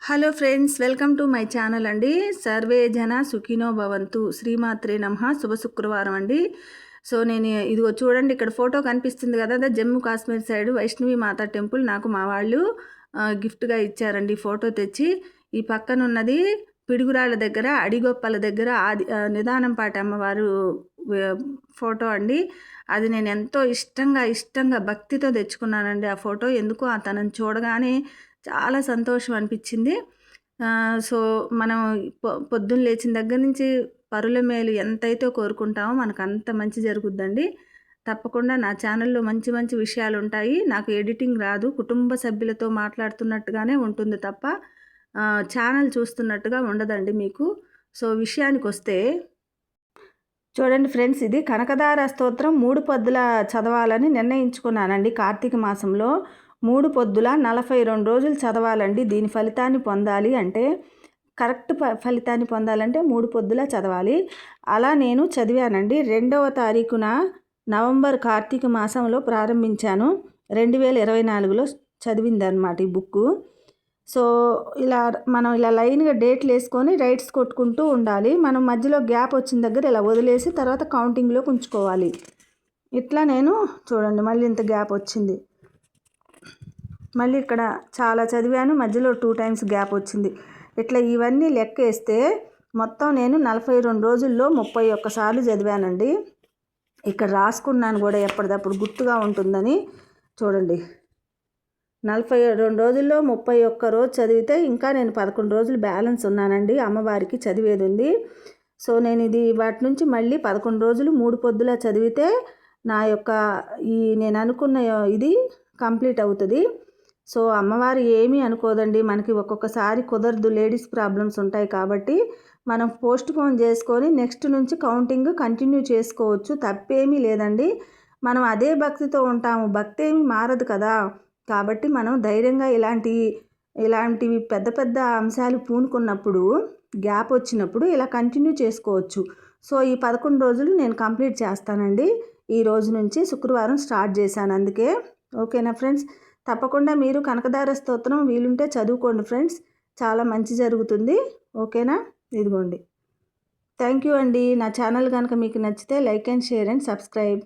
Hello friends, welcome to my channel అండి. Survey జన సుఖినో భవంతు. శ్రీమాత్రే నమః. శుభ శుక్రవారం అండి. సో నేను ఇదిగో చూడండి, ఇక్కడ ఫోటో కనిపిస్తుంది కదా, అదే జమ్మూ కాశ్మీర్ సైడ్ వైష్ణవి మాతా టెంపుల్. నాకు మా వాళ్ళు గిఫ్ట్గా ఇచ్చారండి ఫోటో తెచ్చి. ఈ పక్కన ఉన్నది పిడుగురాళ్ళ దగ్గర అడిగొప్పల దగ్గర నిదానంపాటి అమ్మవారు ఫోటో అండి. అది నేను ఎంతో ఇష్టంగా భక్తితో తెచ్చుకున్నానండి ఆ ఫోటో. ఎందుకో తనని చూడగానే చాలా సంతోషం అనిపించింది. సో మనం పొద్దున్న లేచిన దగ్గర నుంచి పరుల మేలు ఎంతైతే కోరుకుంటామో మనకు అంత మంచి జరుగుద్దండి. తప్పకుండా నా ఛానల్లో మంచి మంచి విషయాలు ఉంటాయి. నాకు ఎడిటింగ్ రాదు, కుటుంబ సభ్యులతో మాట్లాడుతున్నట్టుగానే ఉంటుంది తప్ప ఛానల్ చూస్తున్నట్టుగా ఉండదండి మీకు. సో విషయానికి వస్తే చూడండి ఫ్రెండ్స్, ఇది కనకదార స్తోత్రం 3 పొద్దుల చదవాలని నిర్ణయించుకున్నానండి. కార్తీక మాసంలో 3 పొద్దుల 42 రోజులు చదవాలండి. దీని ఫలితాన్ని పొందాలి అంటే, కరెక్ట్ ఫలితాన్ని పొందాలంటే 3 పొద్దుల చదవాలి. అలా నేను చదివానండి. 2వ తారీఖున నవంబర్ కార్తీక మాసంలో ప్రారంభించాను. 2024లో చదివిందనమాట ఈ బుక్కు. సో మనం ఇలా లైన్గా డేట్లు వేసుకొని రైట్స్ కొట్టుకుంటూ ఉండాలి. మనం మధ్యలో గ్యాప్ వచ్చిన దగ్గర ఇలా వదిలేసి తర్వాత కౌంటింగ్లోకి ఉంచుకోవాలి. ఇట్లా నేను చూడండి, మళ్ళీ ఇంత గ్యాప్ వచ్చింది. మళ్ళీ ఇక్కడ చాలా చదివాను, మధ్యలో 2 టైమ్స్ గ్యాప్ వచ్చింది. ఇట్లా ఇవన్నీ లెక్క వేస్తే మొత్తం నేను 42 రోజుల్లో 31 సార్లు చదివానండి. ఇక్కడ రాసుకున్నాను కూడా ఎప్పటిదప్పుడు గుర్తుగా ఉంటుందని. చూడండి, 42 రోజుల్లో 31 రోజు చదివితే ఇంకా నేను 11 రోజులు బ్యాలెన్స్ ఉన్నానండి. అమ్మవారికి చదివేది ఉంది. సో నేను వాటి నుంచి మళ్ళీ 11 రోజులు 3 పొద్దులా చదివితే నా యొక్క నేను అనుకున్న ఇది కంప్లీట్ అవుతుంది. సో అమ్మవారు ఏమీ అనుకోదండి. మనకి ఒక్కొక్కసారి కుదరదు, లేడీస్ ప్రాబ్లమ్స్ ఉంటాయి కాబట్టి మనం పోస్ట్ పోన్ చేసుకొని నెక్స్ట్ నుంచి కౌంటింగ్ కంటిన్యూ చేసుకోవచ్చు, తప్పేమీ లేదండి. మనం అదే భక్తితో ఉంటాము, భక్తి ఏమీ మారదు కదా. కాబట్టి మనం ధైర్యంగా ఇలాంటివి పెద్ద పెద్ద అంశాలు పూనుకున్నప్పుడు, గ్యాప్ వచ్చినప్పుడు ఇలా కంటిన్యూ చేసుకోవచ్చు. సో ఈ 11 రోజులు నేను కంప్లీట్ చేస్తానండి. ఈ రోజు నుంచి శుక్రవారం స్టార్ట్ చేశాను అందుకే. ఓకేనా ఫ్రెండ్స్, తప్పకుండా మీరు కనకదార స్తోత్రం వీలుంటే చదువుకోండి ఫ్రెండ్స్, చాలా మంచి జరుగుతుంది. ఓకేనా, ఇదిగోండి. థ్యాంక్ యూ అండి. నా ఛానల్ కనుక మీకు నచ్చితే like and share and subscribe.